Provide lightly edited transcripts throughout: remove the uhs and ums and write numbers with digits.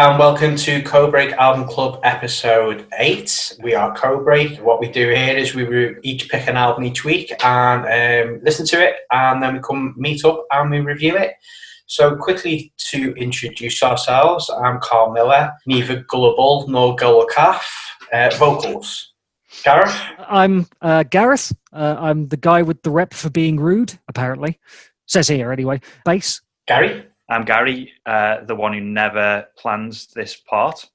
and welcome to Co-Break Album Club episode 8. We are Co-Break. What we do here is we each pick an album each week and listen to it, and then we come meet up and we review it. So quickly to introduce ourselves, I'm Carl Miller, neither gullible nor gull calf. Vocals. Gareth? I'm Gareth. I'm the guy with the rep for being rude, apparently. Says here, anyway. Bass. Gary? I'm Gary, the one who never plans this part.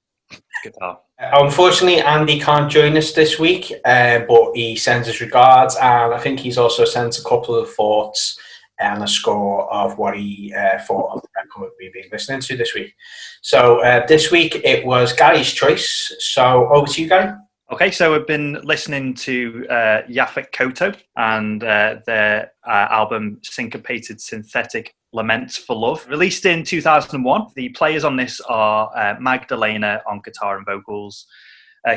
Guitar. Unfortunately, Andy can't join us this week, but he sends his regards, and I think he's also sent a couple of thoughts and a score of what he thought of the record we've been listening to this week. So this week it was Gary's choice. So over to you, Gary. Okay, so we've been listening to Yaphet Kotto and their album Syncopated Synthetic Laments for Love, released in 2001. The players on this are Magdalena on guitar and vocals,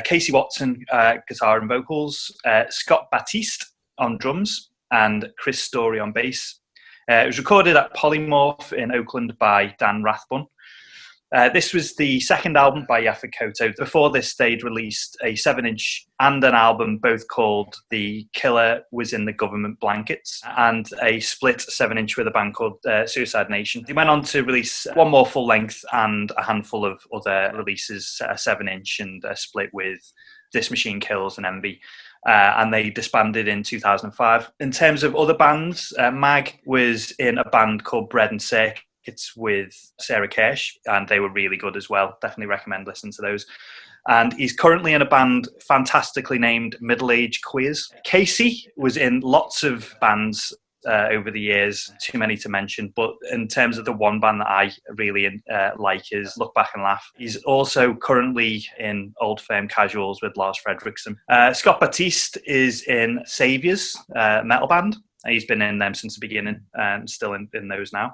Casey Watson guitar and vocals, Scott Batiste on drums, and Chris Story on bass. It was recorded at Polymorph in Oakland by Dan Rathbun. This was the second album by Yaphet Kotto. Before this, they'd released a 7-inch and an album, both called The Killer Was in the Government Blankets, and a split 7-inch with a band called Suicide Nation. They went on to release one more full length and a handful of other releases, a 7-inch and a split with This Machine Kills and Envy. And they disbanded in 2005. In terms of other bands, Mag was in a band called Bread and Circuits with Sarah Kirsch, and they were really good as well. Definitely recommend listening to those. And he's currently in a band fantastically named Middle Age Queers. Casey was in lots of bands over the years, too many to mention, but in terms of the one band that I really like is Look Back and Laugh. He's also currently in Old Firm Casuals with Lars Fredriksson. Scott Batiste is in Saviours, metal band. He's been in them since the beginning, still in those now.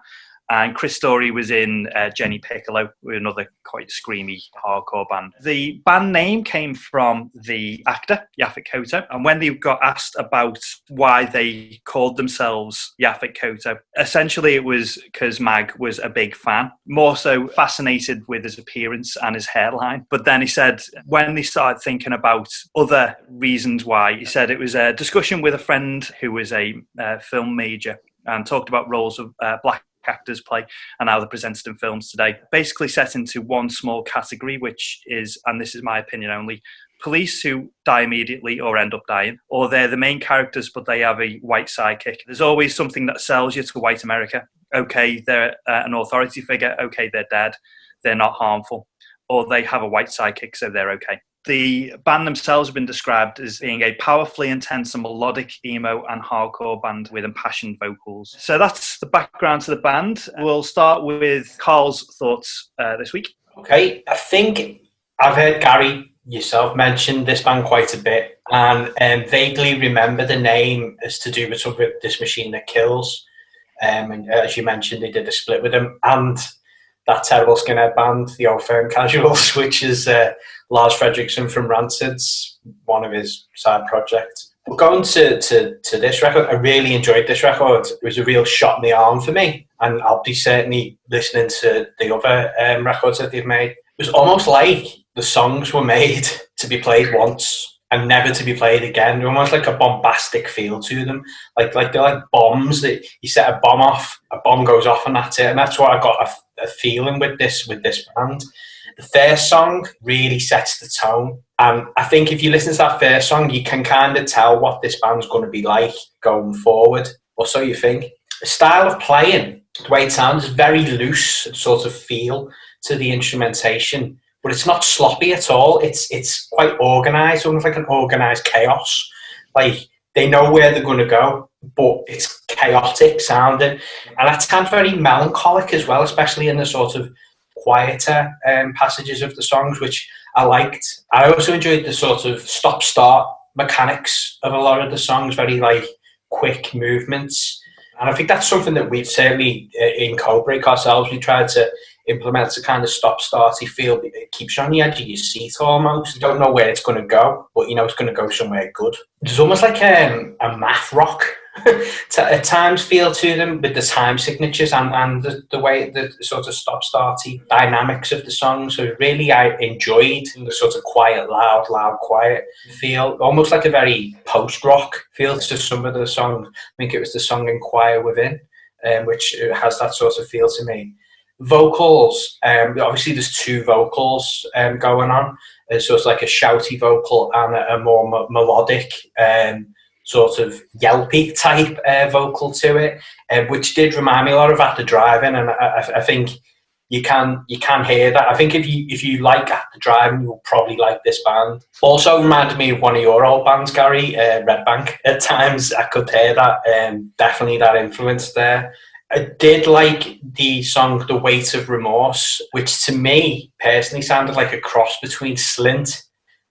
And Chris Story was in Jenny Piccolo, another quite screamy hardcore band. The band name came from the actor, Yaphet Kotto. And when they got asked about why they called themselves Yaphet Kotto, essentially it was because Mag was a big fan, more so fascinated with his appearance and his hairline. But then he said, when they started thinking about other reasons why, he said it was a discussion with a friend who was a film major and talked about roles of black actors play and how they're presented in films today. Basically set into one small category, which is, and this is my opinion only, police who die immediately or end up dying, or they're the main characters but they have a white sidekick. There's always something that sells you to white America. Okay, they're an authority figure. Okay, they're dead. They're not harmful. Or they have a white sidekick, so they're okay. The band themselves have been described as being a powerfully intense and melodic emo and hardcore band with impassioned vocals. So that's the background to the band. We'll start with Carl's thoughts this week. Okay, I think I've heard Gary, yourself, mention this band quite a bit, and vaguely remember the name as to do with something with This Machine That Kills. And as you mentioned, they did a split with them, and that terrible skinhead band, the Old Firm Casuals, which is Lars Fredriksson from Rancid's one of his side projects. Going to this record, I really enjoyed this record. It was a real shot in the arm for me, and I'll be certainly listening to the other records that they've made. It was almost like the songs were made to be played once and never to be played again. They're almost like a bombastic feel to them, like they're like bombs that you set a bomb off, a bomb goes off, and that's it. And that's what I got a feeling with this band. The first song really sets the tone, and I think if you listen to that first song, you can kind of tell what this band's going to be like going forward, or so you think. The style of playing, the way it sounds, is very loose sort of feel to the instrumentation, but it's not sloppy at all. It's quite organised, almost like an organised chaos. Like, they know where they're going to go, but it's chaotic sounding, and that sounds very melancholic as well, especially in the sort of quieter passages of the songs, which I liked. I also enjoyed the sort of stop-start mechanics of a lot of the songs, very like quick movements. And I think that's something that we've certainly in Co-Break ourselves, we tried to implement a kind of stop-starty feel. It keeps you on the edge of your seat almost. You don't know where it's going to go, but you know it's going to go somewhere good. It's almost like a math rock at times feel to them with the time signatures and the way the sort of stop-starty dynamics of the song. So really I enjoyed the sort of quiet, loud, quiet feel, almost like a very post-rock feel to some of the songs. I think it was the song Inquire Within, which has that sort of feel to me. Vocals, obviously there's two vocals going on. So it's like a shouty vocal and a more melodic sort of yelpy type vocal to it, which did remind me a lot of At the Drive-In, and I think you can hear that. I think if you like At the Drive-In, you'll probably like this band. Also reminded me of one of your old bands, Gary, Red Bank. At times I could hear that, definitely that influence there. I did like the song The Weight of Remorse, which to me personally sounded like a cross between Slint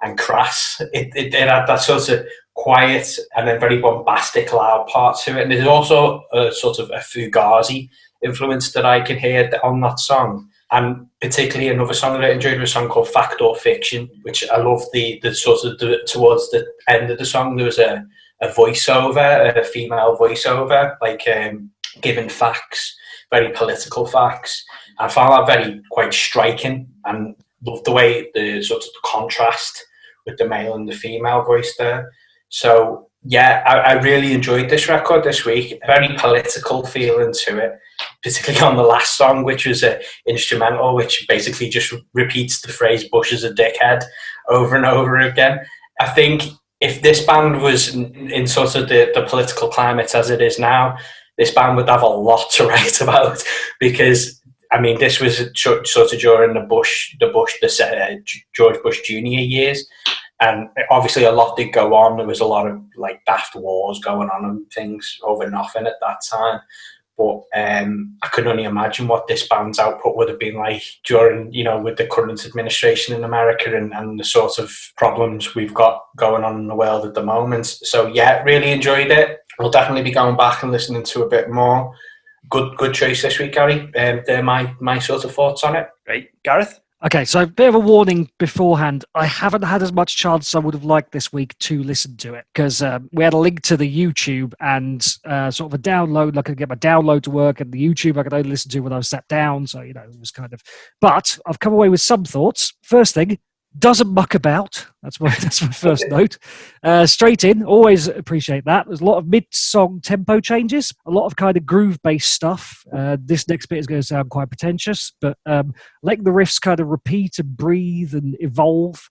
and Crass. It had that sort of quiet and then very bombastic loud part to it. And there's also a sort of a Fugazi influence that I can hear on that song. And particularly another song that I enjoyed was a song called Fact or Fiction, which I love the sort of towards the end of the song, there was a voiceover, a female voiceover, like giving facts, very political facts. I found that quite striking and loved the way the sort of contrast with the male and the female voice there. So yeah, I really enjoyed this record this week. A very political feeling to it, particularly on the last song, which was an instrumental, which basically just repeats the phrase "Bush is a dickhead" over and over again. I think if this band was in sort of the political climate as it is now, this band would have a lot to write about, because I mean, this was sort of during the George Bush Jr. years, and obviously a lot did go on. There was a lot of like daft wars going on and things over nothing at that time. But I can only imagine what this band's output would have been like during, with the current administration in America and the sort of problems we've got going on in the world at the moment. So yeah, really enjoyed it. We'll definitely be going back and listening to a bit more. Good choice this week, Gary. They're my sort of thoughts on it. Great. Gareth? Okay, so a bit of a warning beforehand. I haven't had as much chance as I would have liked this week to listen to it, because we had a link to the YouTube and sort of a download. I could get my download to work, and the YouTube I could only listen to when I was sat down. So, it was kind of... But I've come away with some thoughts. First thing, doesn't muck about. That's my first note. Straight in, always appreciate that. There's a lot of mid-song tempo changes, a lot of kind of groove-based stuff. This next bit is going to sound quite pretentious, but letting the riffs kind of repeat and breathe and evolve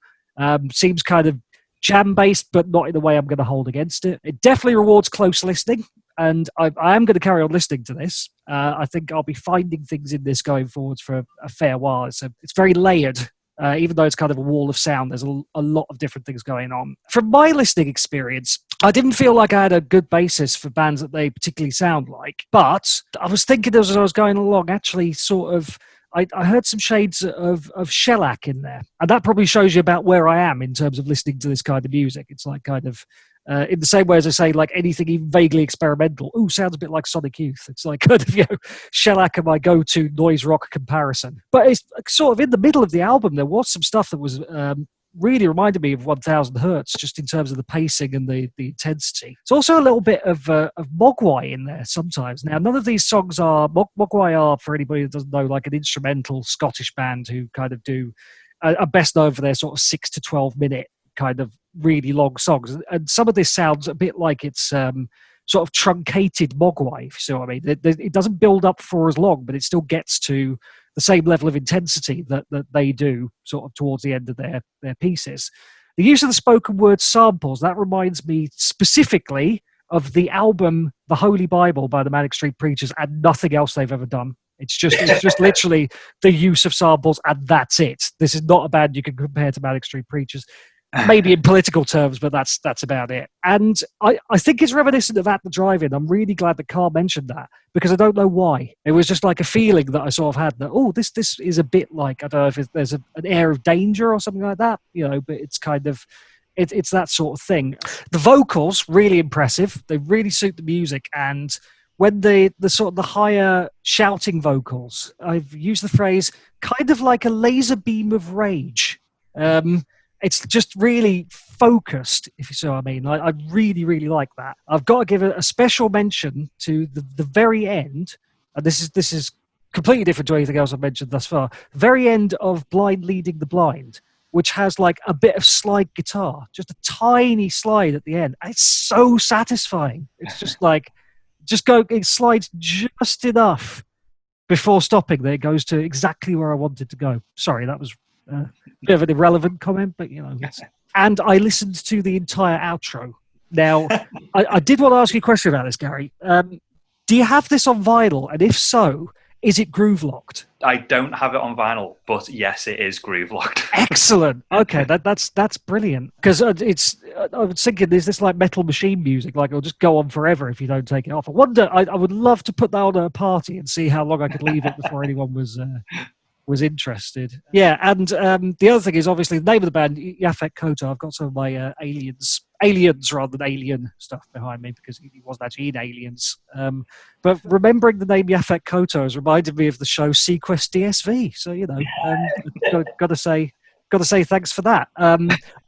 seems kind of jam-based, but not in the way I'm going to hold against it. It definitely rewards close listening, and I am going to carry on listening to this. I think I'll be finding things in this going forwards for a fair while. So it's very layered. Even though it's kind of a wall of sound, there's a lot of different things going on. From my listening experience, I didn't feel like I had a good basis for bands that they particularly sound like. But I was thinking as I was going along, actually sort of, I heard some shades of shellac in there. And that probably shows you about where I am in terms of listening to this kind of music. It's like kind of... in the same way as I say, like anything even vaguely experimental, sounds a bit like Sonic Youth. It's like kind of, shellac are my go-to noise rock comparison. But it's sort of in the middle of the album, there was some stuff that was really reminded me of 1000 Hertz, just in terms of the pacing and the intensity. It's also a little bit of Mogwai in there sometimes. Now, none of these songs are... Mogwai are, for anybody that doesn't know, like an instrumental Scottish band who kind of do... are best known for their sort of 6 to 12 minute kind of really long songs, and some of this sounds a bit like it's sort of truncated Mogwai, if you see what I mean. It doesn't build up for as long, but it still gets to the same level of intensity that they do sort of towards the end of their pieces. The use of the spoken word samples, that reminds me specifically of the album The Holy Bible by the Manic Street Preachers, and nothing else they've ever done. It's just literally the use of samples, and that's it. This is not a band you can compare to Manic Street Preachers. Maybe in political terms, but that's about it. And I think it's reminiscent of At the Drive-In. I'm really glad that Carl mentioned that, because I don't know why. It was just like a feeling that I sort of had that, this is a bit like, I don't know if there's an air of danger or something like that, but it's kind of, it's that sort of thing. The vocals, really impressive. They really suit the music. And when the sort of the higher shouting vocals, I've used the phrase kind of like a laser beam of rage. It's just really focused, if you see what I mean. I really, really like that. I've got to give a special mention to the very end, and this is completely different to anything else I've mentioned thus far. Very end of Blind Leading the Blind, which has like a bit of slide guitar, just a tiny slide at the end. And it's so satisfying. It's just like, it slides just enough before stopping that it goes to exactly where I wanted to go. Sorry, that was a bit of an irrelevant comment, but and I listened to the entire outro. Now, I did want to ask you a question about this, Gary. Do you have this on vinyl? And if so, is it groove locked? I don't have it on vinyl, but yes, it is groove locked. Excellent. Okay, that's brilliant. Because I was thinking, is this like Metal Machine music? Like it'll just go on forever if you don't take it off. I wonder. I would love to put that on at a party and see how long I could leave it before anyone was interested. Yeah, and the other thing is obviously the name of the band, Yaphet Kotto. I've got some of my aliens rather than alien stuff behind me because he wasn't actually in Aliens. But remembering the name Yaphet Kotto has reminded me of the show Sequest DSV. So got to say thanks for that.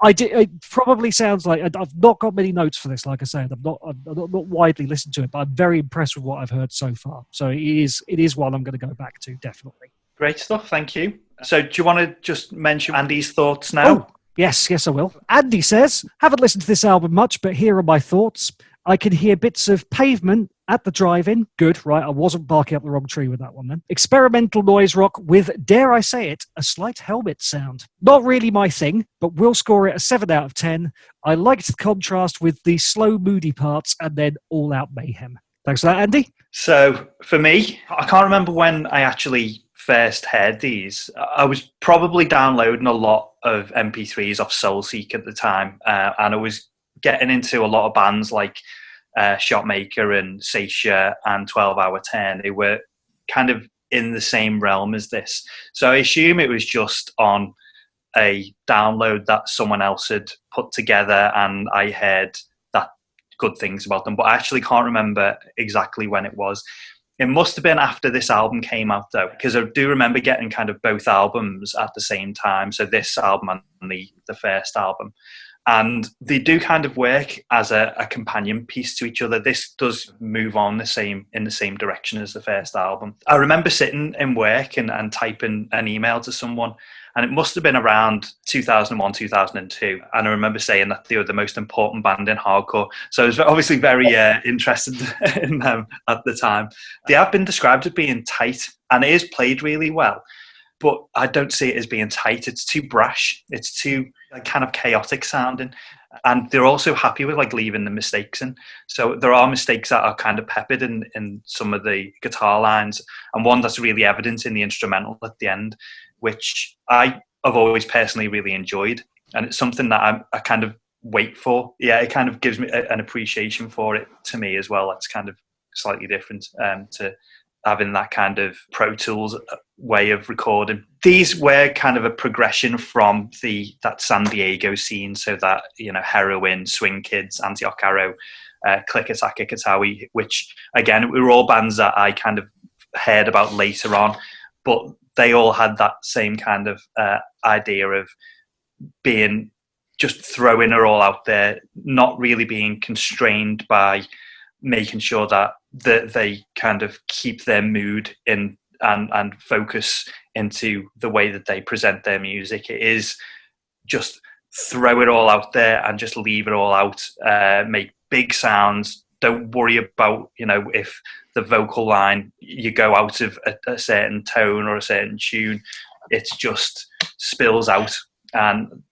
It probably sounds like I've not got many notes for this. Like I said, I'm not widely listened to it, but I'm very impressed with what I've heard so far. So it is one I'm going to go back to definitely. Great stuff, thank you. So do you want to just mention Andy's thoughts now? Oh, yes, I will. Andy says, haven't listened to this album much, but here are my thoughts. I can hear bits of Pavement at the drive-in. Good, right, I wasn't barking up the wrong tree with that one then. Experimental noise rock with, dare I say it, a slight Helmet sound. Not really my thing, but will score it a 7 out of 10. I liked the contrast with the slow, moody parts and then all-out mayhem. Thanks for that, Andy. So for me, I can't remember when I actually first heard these. I was probably downloading a lot of MP3s off Soulseek at the time, and I was getting into a lot of bands like Shotmaker and Seisha and 12 Hour Turn. They were kind of in the same realm as this. So I assume it was just on a download that someone else had put together and I heard that good things about them, but I actually can't remember exactly when it was. It must have been after this album came out, though, because I do remember getting kind of both albums at the same time. So this album and the first album. And they do kind of work as a companion piece to each other. This does move on in the same direction as the first album. I remember sitting in work and typing an email to someone, and it must have been around 2001, 2002. And I remember saying that they were the most important band in hardcore. So I was obviously very interested in them at the time. They have been described as being tight, and it is played really well. But I don't see it as being tight. It's too brash. It's too kind of chaotic sounding. And they're also happy with like leaving the mistakes in. So there are mistakes that are kind of peppered in some of the guitar lines. And one that's really evident in the instrumental at the end, which I have always personally really enjoyed. And it's something that I kind of wait for. Yeah, it kind of gives me an appreciation for it to me as well. It's kind of slightly different to having that kind of Pro Tools way of recording. These were kind of a progression from that San Diego scene, so that, Heroin, Swing Kids, Antioch Arrow, Click Attack, Ikatawi, which again were all bands that I kind of heard about later on, but they all had that same kind of idea of being just throwing it all out there, not really being constrained by making sure that they kind of keep their mood in and focus into the way that they present their music. It is just throw it all out there and just leave it all out, make big sounds. Don't worry about, if the vocal line, you go out of a certain tone or a certain tune. It's just spills out, and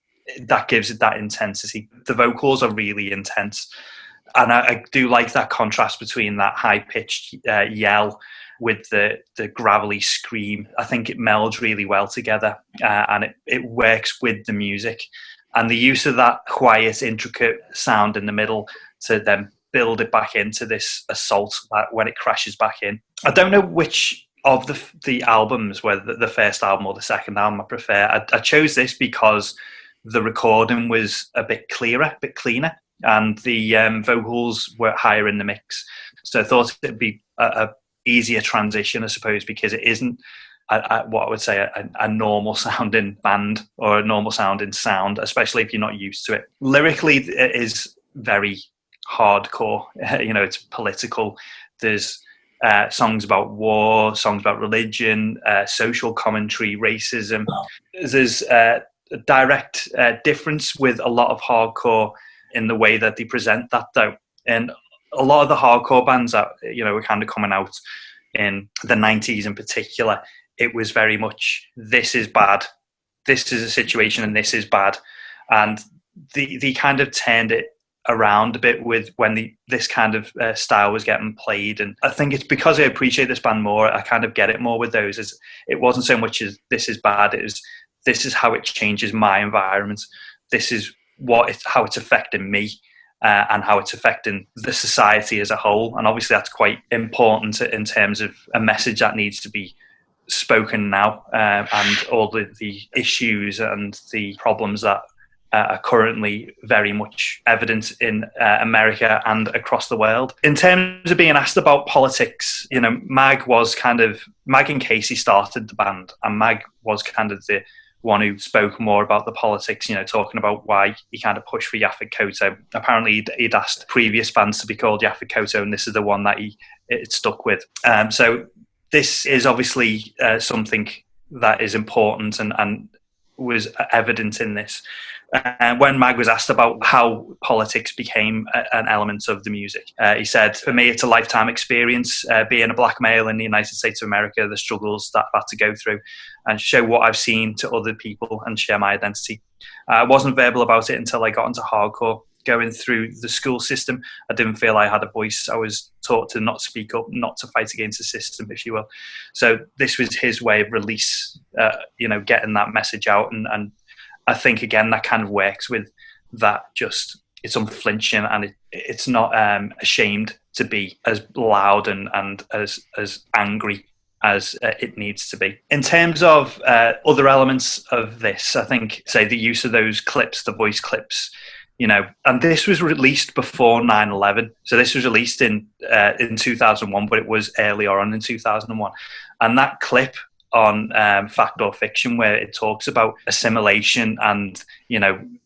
that gives it that intensity. The vocals are really intense. And I do like that contrast between that high-pitched yell with the gravelly scream. I think it melds really well together, and it works with the music. And the use of that quiet, intricate sound in the middle to then build it back into this assault when it crashes back in. I don't know which of the albums, whether the first album or the second album I prefer. I chose this because the recording was a bit clearer, a bit cleaner, and the vocals were higher in the mix. So I thought it'd be a easier transition, I suppose, because it isn't what I would say a normal sounding band or a normal sounding sound, especially if you're not used to it. Lyrically, it is very hardcore. It's political. There's songs about war, songs about religion, social commentary, racism. There's a direct difference with a lot of hardcore in the way that they present that, though. And a lot of the hardcore bands that were kind of coming out in the 90s in particular, it was very much, this is bad, this is a situation, and this is bad. And they kind of turned it around a bit with when this kind of style was getting played. And I think it's because I appreciate this band more, I kind of get it more with those. It wasn't so much as this is bad, it was this is how it changes my environment, this is how it's affecting me, and how it's affecting the society as a whole. And obviously that's quite important in terms of a message that needs to be spoken now, and all the issues and the problems that are currently very much evident in America and across the world. In terms of being asked about politics, Mag and Casey started the band, and Mag was kind of the one who spoke more about the politics, talking about why he kind of pushed for Yaphet Kotto. Apparently he'd asked previous bands to be called Yaphet Kotto, and this is the one that it stuck with. So this is obviously something that is important and was evident in this. When Mag was asked about how politics became an element of the music, he said, "For me, it's a lifetime experience, being a black male in the United States of America, the struggles that I've had to go through, and show what I've seen to other people and share my identity. I wasn't verbal about it until I got into hardcore. Going through the school system, I didn't feel I had a voice. I was taught to not speak up, not to fight against the system, if you will." So this was his way of release, getting that message out. And I think, again, that kind of works with that. Just, it's unflinching, and it's not ashamed to be as loud and as angry as it needs to be. In terms of other elements of this, I think, say, the use of those clips, the voice clips, and this was released before 9/11. So this was released in 2001, but it was earlier on in 2001. And that clip on Fact or Fiction, where it talks about assimilation and,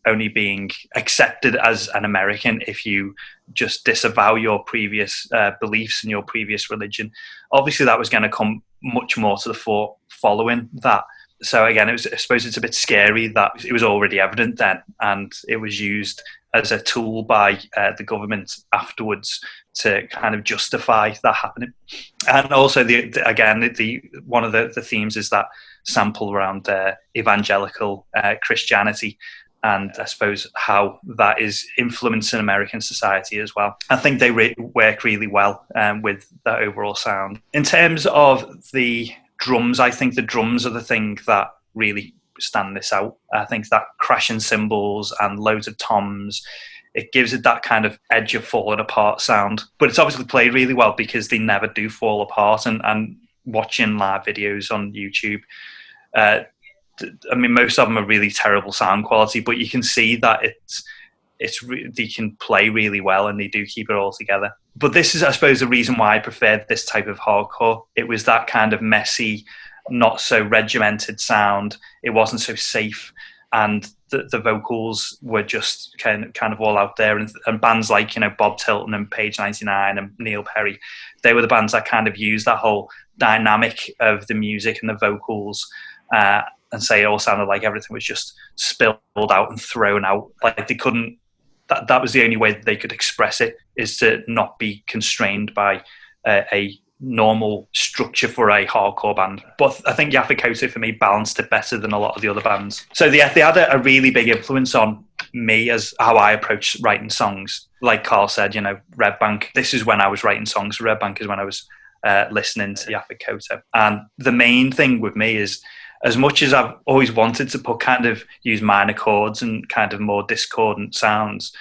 only being accepted as an American if you just disavow your previous beliefs and your previous religion. Obviously, that was going to come much more to the fore following that. So again, I suppose it's a bit scary that it was already evident then, and it was used as a tool by the government afterwards to kind of justify that happening. And also, one of the themes is that sample around evangelical Christianity, and I suppose how that is influencing American society as well. I think they work really well with that overall sound. In terms of the drums, I think the drums are the thing that really stand this out. I think that crashing cymbals and loads of toms, it gives it that kind of edge of falling apart sound. But it's obviously played really well because they never do fall apart. And watching live videos on YouTube, most of them are really terrible sound quality, but you can see that they can play really well, and they do keep it all together. But this is, I suppose, the reason why I preferred this type of hardcore. It was that kind of messy, not so regimented sound. It wasn't so safe, and the vocals were just kind of all out there. And bands like Bob Tilton and Page 99 and Neil Perry, they were the bands that kind of used that whole dynamic of the music and the vocals, and say it all sounded like everything was just spilled out and thrown out. Like they couldn't. That was the only way that they could express it, is to not be constrained by a normal structure for a hardcore band. But I think Yaphet Kotto, for me, balanced it better than a lot of the other bands. So they had a really big influence on me as how I approach writing songs. Like Carl said, Red Bank, this is when I was writing songs. Red Bank is when I was listening to Yaphet Kotto. And the main thing with me is, as much as I've always wanted to use minor chords and kind of more discordant sounds,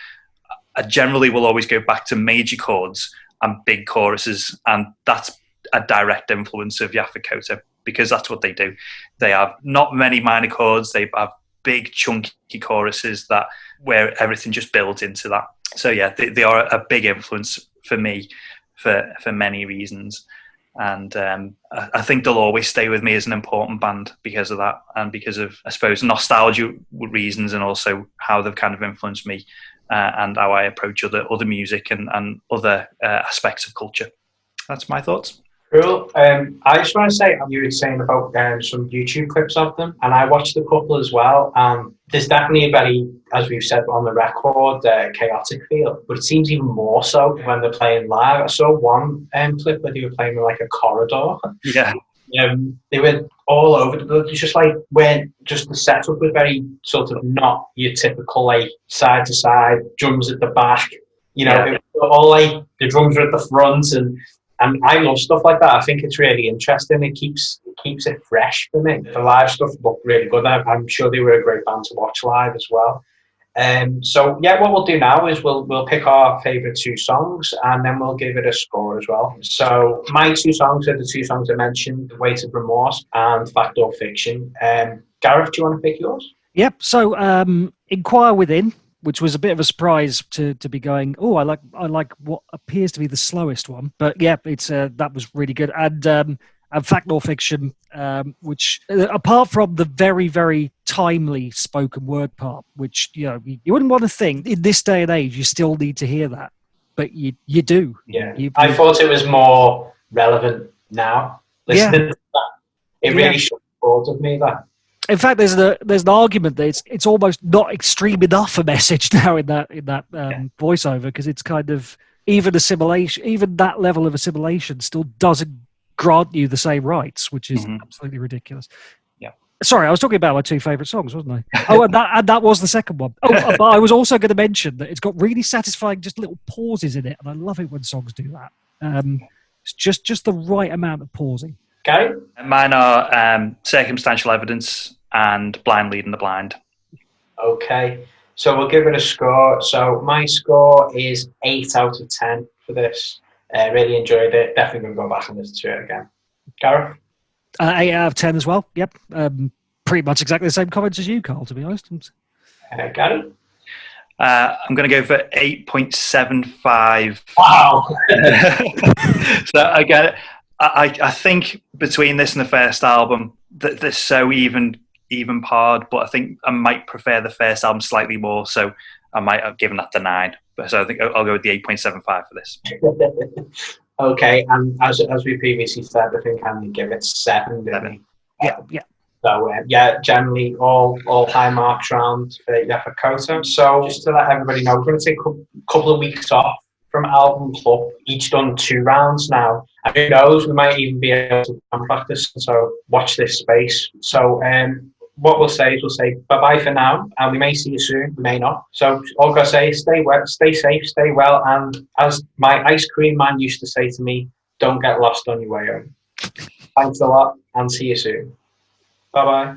I generally will always go back to major chords and big choruses, and that's a direct influence of Yaphet Kotto, because that's what they do. They have not many minor chords, they have big chunky choruses where everything just builds into that. So yeah, they are a big influence for me for many reasons. And I think they'll always stay with me as an important band because of that, and because of, I suppose, nostalgia reasons, and also how they've kind of influenced me and how I approach other music and other aspects of culture. That's my thoughts. Cool. I just want to say, you were saying about some YouTube clips of them, and I watched a couple as well. There's definitely a very, as we've said on the record, chaotic feel, but it seems even more so when they're playing live. I saw one clip where they were playing in like a corridor. Yeah. They were all over the place. Just like when just the setup was very sort of not your typical like side to side drums at the back. It was all like the drums were at the front, and I love stuff like that. I think it's really interesting. It keeps it fresh for me. The live stuff looked really good. I'm sure they were a great band to watch live as well. So yeah, what we'll do now is we'll pick our favourite 2 songs, and then we'll give it a score as well. So my 2 songs are the 2 songs I mentioned: Weight of Remorse and Fact or Fiction. Gareth, do you want to pick yours? Yep. So Inquire Within, which was a bit of a surprise to be going, oh, I like what appears to be the slowest one. But yeah, it's that was really good. And Fact or Fiction, which apart from the very, very timely spoken word part, which you wouldn't want to think in this day and age you still need to hear that, but you do. Yeah, I thought it was more relevant now. Listening to that, it really should have thought of me that. In fact, there's an argument that it's almost not extreme enough a message now in that voiceover, because it's kind of even that level of assimilation still doesn't grant you the same rights, which is absolutely ridiculous. Yeah. Sorry, I was talking about my 2 favourite songs, wasn't I? Oh, and that was the second one. Oh, but I was also going to mention that it's got really satisfying just little pauses in it, and I love it when songs do that. It's just the right amount of pausing. Okay. Mine are Circumstantial Evidence and Blind Leading the Blind. Okay, so we'll give it a score. So my score is 8 out of 10 for this. Really enjoyed it. Definitely going to go back and listen to it again. Gareth? 8 out of 10 as well. Yep. Pretty much exactly the same comments as you, Carl, to be honest. Gary? I'm going to go for 8.75. Wow. So again, I think between this and the first album, that they're so even parred, but I think I might prefer the first album slightly more, so I might have given that the 9. So I think I'll go with the 8.75 for this. Okay, and as we previously said, I think I'm going to give it 7. 7. Yeah. So generally all high marks around Yaphet Kotto. So just to let everybody know, we're going to take a couple of weeks off from Album Club, each done 2 rounds now. And who knows, we might even be able to practice, so watch this space. So what we'll say is bye-bye for now, and we may see you soon, we may not. So all I've got to say is stay well, stay safe, stay well, and as my ice cream man used to say to me, don't get lost on your way home. Thanks a lot, and see you soon. Bye-bye.